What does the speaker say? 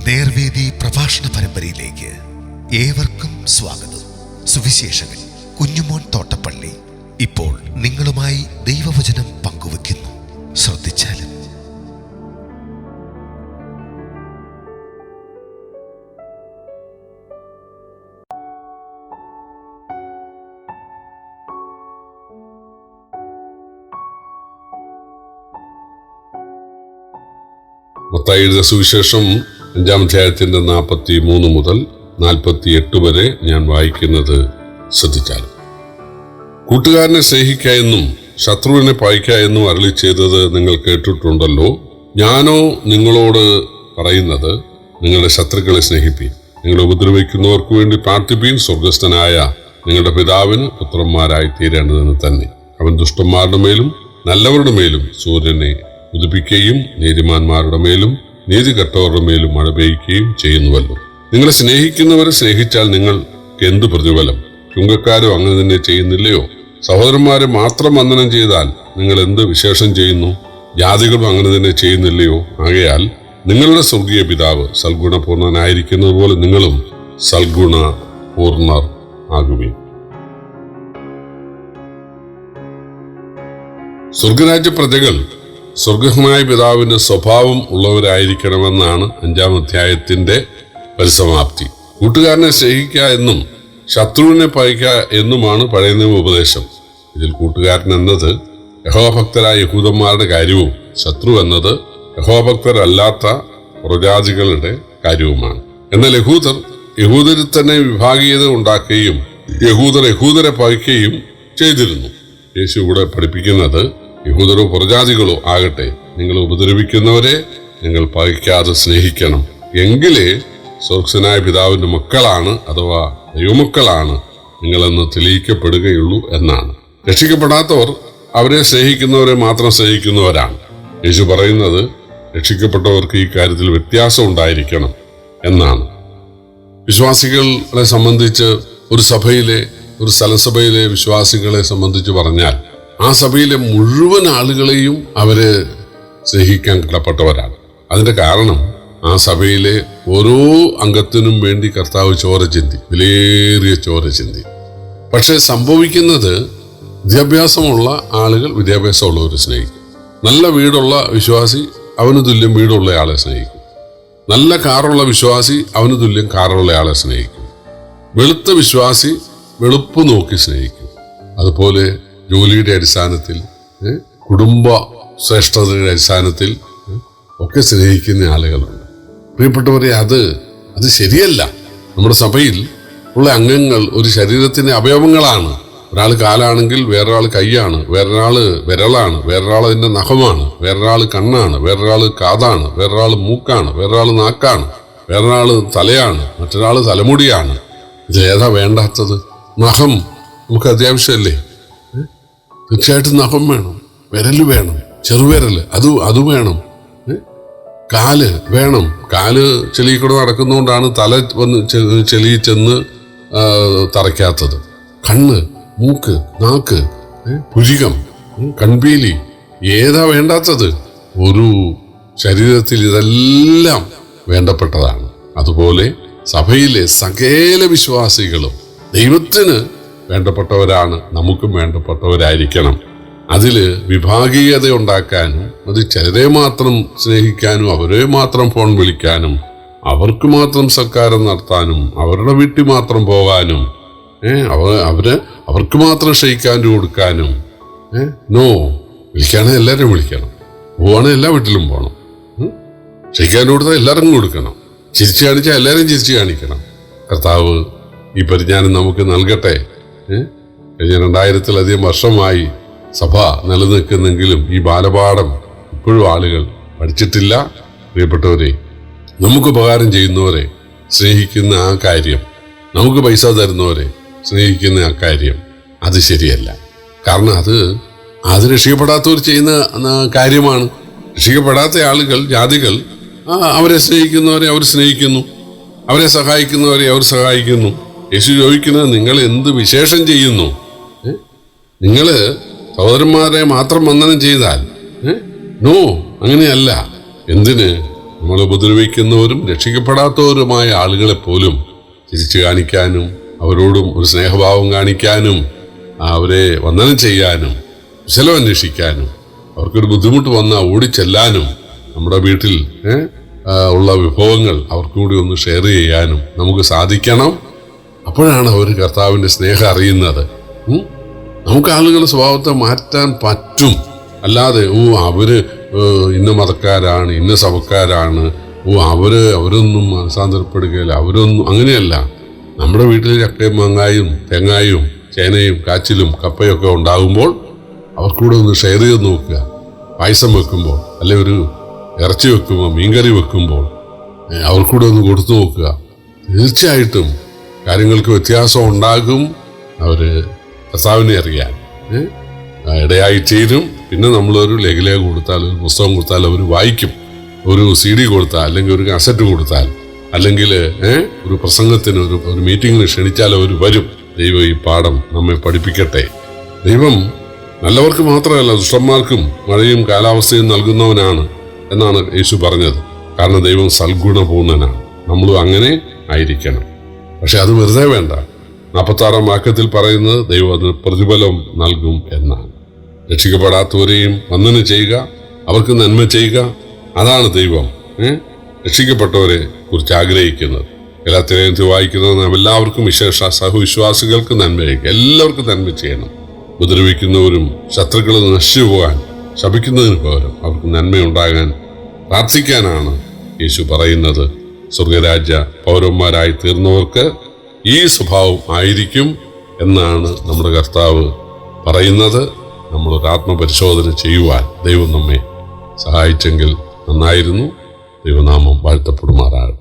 നേർവേദി പ്രഭാഷണ പരമ്പരയിലേക്ക് ഏവർക്കും സ്വാഗതം. സുവിശേഷകൻ കുഞ്ഞുമോൻ തോട്ടപ്പള്ളി ഇപ്പോൾ നിങ്ങളുമായി ദൈവവചനം പങ്കുവെക്കുന്നു. ശ്രദ്ധിച്ചാലും. മത്തായി എഴുതിയ സുവിശേഷം 5-ാം അധ്യായത്തിന്റെ 43 മുതൽ 48 വരെ ഞാൻ വായിക്കുന്നത് ശ്രദ്ധിച്ചാൽ, കൂട്ടുകാരനെ സ്നേഹിക്ക എന്നും ശത്രുവിനെ പഴിക്ക എന്നും അരുളി ചെയ്തത് നിങ്ങൾ കേട്ടിട്ടുണ്ടല്ലോ. ഞാനോ നിങ്ങളോട് പറയുന്നത്, നിങ്ങളുടെ ശത്രുക്കളെ സ്നേഹിപ്പീൻ, നിങ്ങളെ ഉപദ്രവിക്കുന്നവർക്ക് വേണ്ടി പ്രാർത്ഥിപ്പീൻ. സ്വർഗസ്ഥനായ നിങ്ങളുടെ പിതാവിന് പുത്രന്മാരായി തീരേണ്ടതെന്ന് തന്നെ. അവൻ ദുഷ്ടന്മാരുടെ മേലും നല്ലവരുടെ മേലും സൂര്യനെ ഉദിപ്പിക്കുകയും നീതിമാന്മാരുടെ മേലും നീതി കെട്ടവരുടെ മേലും മഴ പെയ്യുകയും ചെയ്യുന്നുവല്ലോ. നിങ്ങളെ സ്നേഹിക്കുന്നവരെ സ്നേഹിച്ചാൽ നിങ്ങൾക്ക് എന്തു പ്രതിഫലം? ചുങ്കക്കാരും അങ്ങനെ തന്നെ ചെയ്യുന്നില്ലയോ? സഹോദരന്മാരെ മാത്രം വന്ദനം ചെയ്താൽ നിങ്ങൾ എന്ത് വിശേഷം ചെയ്യുന്നു? ജാതികളും അങ്ങനെ തന്നെ ചെയ്യുന്നില്ലയോ? ആകയാൽ നിങ്ങളുടെ സ്വർഗീയ പിതാവ് സൽഗുണപൂർണനായിരിക്കുന്നത് പോലെ നിങ്ങളും സൽഗുണപൂർണർ ആകുകയും. സ്വർഗരാജ്യ പ്രജകൾ സ്വർഗമായ പിതാവിന്റെ സ്വഭാവം ഉള്ളവരായിരിക്കണമെന്നാണ് 5-ാം അധ്യായത്തിന്റെ പരിസമാപ്തി. കൂട്ടുകാരനെ സ്നേഹിക്ക എന്നും ശത്രുവിനെ പഴിക്ക എന്നുമാണ് പഴയ നിയമ ഉപദേശം. ഇതിൽ കൂട്ടുകാരൻ എന്നത് യഹോഭക്തരായ യഹൂദന്മാരുടെ കാര്യവും ശത്രു എന്നത് യഹോഭക്തരല്ലാത്ത പ്രജാതികളുടെ കാര്യവുമാണ്. എന്നാൽ യഹൂദരിൽ തന്നെ വിഭാഗീയത ഉണ്ടാക്കുകയും യഹൂദരെ പഴിക്കുകയും ചെയ്തിരുന്നു. യേശു ഇവിടെ പഠിപ്പിക്കുന്നത്, യഹൂദരോ പ്രജാതികളോ ആകട്ടെ, നിങ്ങൾ ഉപദ്രവിക്കുന്നവരെ നിങ്ങൾ പഴിക്കാതെ സ്നേഹിക്കണം. എങ്കിലേ സ്വർഗസ്ഥനായ പിതാവിന്റെ മക്കളാണ് അഥവാ ദൈവമക്കളാണ് നിങ്ങളെന്ന് തെളിയിക്കപ്പെടുകയുള്ളൂ എന്നാണ്. രക്ഷിക്കപ്പെടാത്തവർ അവരെ സ്നേഹിക്കുന്നവരെ മാത്രം സ്നേഹിക്കുന്നവരാണ്. യേശു പറയുന്നത് രക്ഷിക്കപ്പെട്ടവർക്ക് ഈ കാര്യത്തിൽ വ്യത്യാസം ഉണ്ടായിരിക്കണം എന്നാണ്. വിശ്വാസികളെ സംബന്ധിച്ച് ഒരു സ്ഥലസഭയിലെ വിശ്വാസികളെ സംബന്ധിച്ച് പറഞ്ഞാൽ, ആ സഭയിലെ മുഴുവൻ ആളുകളെയും അവര് സ്നേഹിക്കാൻ കടപ്പെട്ടവരാണ്. അതിന്റെ കാരണം ആ സഭയിലെ ഓരോ അംഗത്തിനും വേണ്ടി കർത്താവ് ചോര ചിന്തി, വിലയേറിയ ചോര ചിന്തി. പക്ഷെ സംഭവിക്കുന്നത്, വിദ്യാഭ്യാസമുള്ള ആളുകൾ വിദ്യാഭ്യാസമുള്ളവരെ സ്നേഹിക്കും. നല്ല വീടുള്ള വിശ്വാസി അവന് തുല്യം വീടുള്ള ആളെ സ്നേഹിക്കും. നല്ല കാറുള്ള വിശ്വാസി അവന് തുല്യം കാറുള്ള ആളെ സ്നേഹിക്കും. വെളുത്ത വിശ്വാസി വെളുപ്പ് നോക്കി സ്നേഹിക്കും. അതുപോലെ ജോലിയുടെ അടിസ്ഥാനത്തിൽ, കുടുംബ ശ്രേഷ്ഠതയുടെ അടിസ്ഥാനത്തിൽ ഒക്കെ സ്നേഹിക്കുന്ന ആളുകളുണ്ട്. പ്രിയപ്പെട്ടവരെ, അത് ശരിയല്ല. നമ്മുടെ സഭയിൽ ഉള്ള അംഗങ്ങൾ ഒരു ശരീരത്തിന്റെ അവയവങ്ങളാണ്. ഒരാൾ കാലാണെങ്കിൽ വേറൊരാൾ കൈയാണ്, വേറൊരാള് വിരളാണ്, വേറൊരാൾ അതിന്റെ നഖമാണ്, വേറൊരാൾ കണ്ണാണ്, വേറൊരാൾ കാതാണ്, വേറൊരാൾ മൂക്കാണ്, വേറൊരാൾ നാക്കാണ്, വേറൊരാൾ തലയാണ്, മറ്റൊരാൾ തലമുടിയാണ്. ഇതിലേതാ വേണ്ടാത്തത്? നഖം നമുക്ക് അത്യാവശ്യമല്ലേ? തീർച്ചയായിട്ടും നഖം വേണം, വിരല് വേണം, ചെറുവിരല് അത് വേണം, കാല് വേണം. കാല് ചെളിയിൽ കൂടെ നടക്കുന്നതുകൊണ്ടാണ് തല വന്ന് ചെളിയിൽ ചെന്ന് തറയ്ക്കാത്തത്. കണ്ണ്, മൂക്ക്, നാക്ക്, പുരികം, കൺപീലി, ഏതാ വേണ്ടാത്തത്? ഒരു ശരീരത്തിൽ ഇതെല്ലാം വേണ്ടപ്പെട്ടതാണ്. അതുപോലെ സഭയിലെ സകല വിശ്വാസികളും ദൈവത്തിന് വേണ്ടപ്പെട്ടവരാണ്, നമുക്കും വേണ്ടപ്പെട്ടവരായിരിക്കണം. അതില് വിഭാഗീയത ഉണ്ടാക്കാനും, അത് ചിലരെ മാത്രം സ്നേഹിക്കാനും, അവരെ മാത്രം ഫോൺ വിളിക്കാനും, അവർക്ക് മാത്രം സൽക്കാരം നടത്താനും, അവരുടെ വീട്ടിൽ മാത്രം പോകാനും, അവർക്ക് മാത്രം ക്ഷയിക്കാൻ കൊടുക്കാനും, നോ. വിളിക്കുകയാണെങ്കിൽ എല്ലാവരും വിളിക്കണം, പോവുകയാണെങ്കിൽ എല്ലാ വീട്ടിലും പോകണം, ക്ഷയിക്കാൻ കൊടുത്താൽ എല്ലാവർക്കും കൊടുക്കണം, ചിരിച്ചു കാണിച്ചാൽ എല്ലാവരും ചിരിച്ചു കാണിക്കണം. കർത്താവ് ഈ പരിജ്ഞാനം നമുക്ക് നൽകട്ടെ. കഴിഞ്ഞ 2000-ലധികം വർഷമായി സഭ നിലനിൽക്കുന്നെങ്കിലും ഈ ബാലപാഠം ഇപ്പോഴും ആളുകൾ പഠിച്ചിട്ടില്ല. പ്രിയപ്പെട്ടവരെ, നമുക്ക് ഉപകാരം ചെയ്യുന്നവരെ സ്നേഹിക്കുന്ന ആ കാര്യം, നമുക്ക് പൈസ തരുന്നവരെ സ്നേഹിക്കുന്ന ആ കാര്യം, അത് ശരിയല്ല. കാരണം അത് രക്ഷിക്കപ്പെടാത്തവർ ചെയ്യുന്ന കാര്യമാണ്. രക്ഷിക്കപ്പെടാത്ത ആളുകൾ, ജാതികൾ അവരെ സ്നേഹിക്കുന്നവരെ അവർ സ്നേഹിക്കുന്നു, അവരെ സഹായിക്കുന്നവരെ അവർ സഹായിക്കുന്നു. യേശു ചോദിക്കുന്നത്, നിങ്ങൾ എന്ത് വിശേഷം ചെയ്യുന്നു? നിങ്ങള് സഹോദരന്മാരെ മാത്രം വന്ദനം ചെയ്താൽ? നോ, അങ്ങനെയല്ല. എന്തിന്? നമ്മൾ ഉപദ്രവിക്കുന്നവരും രക്ഷിക്കപ്പെടാത്തവരുമായ ആളുകളെ പോലും തിരിച്ചു കാണിക്കാനും അവരോടും ഒരു സ്നേഹഭാവം കാണിക്കാനും അവരെ വന്ദനം ചെയ്യാനും കുശലം അന്വേഷിക്കാനും അവർക്കൊരു ബുദ്ധിമുട്ട് വന്നാൽ ഓടിച്ചെല്ലാനും നമ്മുടെ വീട്ടിൽ ഉള്ള വിഭവങ്ങൾ അവർക്കും കൂടി ഒന്ന് ഷെയർ ചെയ്യാനും നമുക്ക് സാധിക്കണം. അപ്പോഴാണ് അവർ കർത്താവിൻ്റെ സ്നേഹം അറിയുന്നത്. നമുക്ക് ആളുകളുടെ സ്വഭാവത്തെ മാറ്റാൻ പറ്റും. അല്ലാതെ അവര് ഇന്ന മതക്കാരാണ്, ഇന്ന സഭക്കാരാണ്, അവരൊന്നും മനസാന്തരപ്പെടുകയില്ല, അവരൊന്നും അങ്ങനെയല്ല. നമ്മുടെ വീട്ടിൽ ചക്കയും മാങ്ങായും തേങ്ങായും ചേനയും കാച്ചിലും കപ്പയൊക്കെ ഉണ്ടാകുമ്പോൾ അവർക്കൂടെ ഒന്ന് ഷെയർ ചെയ്ത് നോക്കുക. പായസം വെക്കുമ്പോൾ അല്ലെ ഒരു ഇറച്ചി വെക്കുമ്പോൾ മീൻകറി വെക്കുമ്പോൾ അവർക്കൂടെ ഒന്ന് കൊടുത്തു നോക്കുക. തീർച്ചയായിട്ടും കാര്യങ്ങൾക്ക് വ്യത്യാസം ഉണ്ടാകും. അവർ കർത്താവിനെ അറിയാൻ ഇടയായി ചേരും. പിന്നെ നമ്മളൊരു ലേഖലേഖ കൊടുത്താൽ, ഒരു പുസ്തകം കൊടുത്താൽ അവർ വായിക്കും. ഒരു CD കൊടുത്താൽ, അല്ലെങ്കിൽ ഒരു കാസറ്റ് കൊടുത്താൽ, അല്ലെങ്കിൽ ഒരു പ്രസംഗത്തിന് ഒരു മീറ്റിങ്ങിന് ക്ഷണിച്ചാൽ അവർ വരും. ദൈവം ഈ പാഠം നമ്മെ പഠിപ്പിക്കട്ടെ. ദൈവം നല്ലവർക്ക് മാത്രമല്ല ദുഷ്ടന്മാർക്കും മഴയും കാലാവസ്ഥയും നൽകുന്നവനാണ് എന്നാണ് യേശു പറഞ്ഞത്. കാരണം ദൈവം സൽഗുണപൂർണ്ണനാണ്. നമ്മളും അങ്ങനെ ആയിരിക്കണം. പക്ഷെ അത് വെറുതെ വേണ്ട. 46-ാം വാക്യത്തിൽ പറയുന്നത് ദൈവം അതിന് പ്രതിഫലം നൽകും എന്നാണ്. രക്ഷിക്കപ്പെടാത്തവരെയും വന്ദനം ചെയ്യുക, അവർക്ക് നന്മ ചെയ്യുക, അതാണ് ദൈവം രക്ഷിക്കപ്പെട്ടവരെ കുറിച്ച് ആഗ്രഹിക്കുന്നത്. ഗലാത്യലേഖനത്തിൽ വായിക്കുന്നത് നാം എല്ലാവർക്കും, വിശേഷ സഹവിശ്വാസികൾക്ക് നന്മ ചെയ്യുക, എല്ലാവർക്കും നന്മ ചെയ്യണം. ഉപദ്രവിക്കുന്നവരും ശത്രുക്കൾ നശിച്ചു പോകാൻ ശപിക്കുന്നതിന് പകരം അവർക്ക് നന്മയുണ്ടാകാൻ പ്രാർത്ഥിക്കാനാണ് യേശു പറയുന്നത്. സ്വർഗരാജ്യ പൗരന്മാരായി തീർന്നവർക്ക് ഈ സ്വഭാവം ആയിരിക്കും എന്നാണ് നമ്മുടെ കർത്താവ് പറയുന്നത്. നമ്മളൊരു ആത്മപരിശോധന ചെയ്യുവാൻ ദൈവം നമ്മെ സഹായിച്ചെങ്കിൽ നന്നായിരുന്നു. ദൈവനാമം വാഴ്ത്തപ്പെടുമാറാകട്ടെ.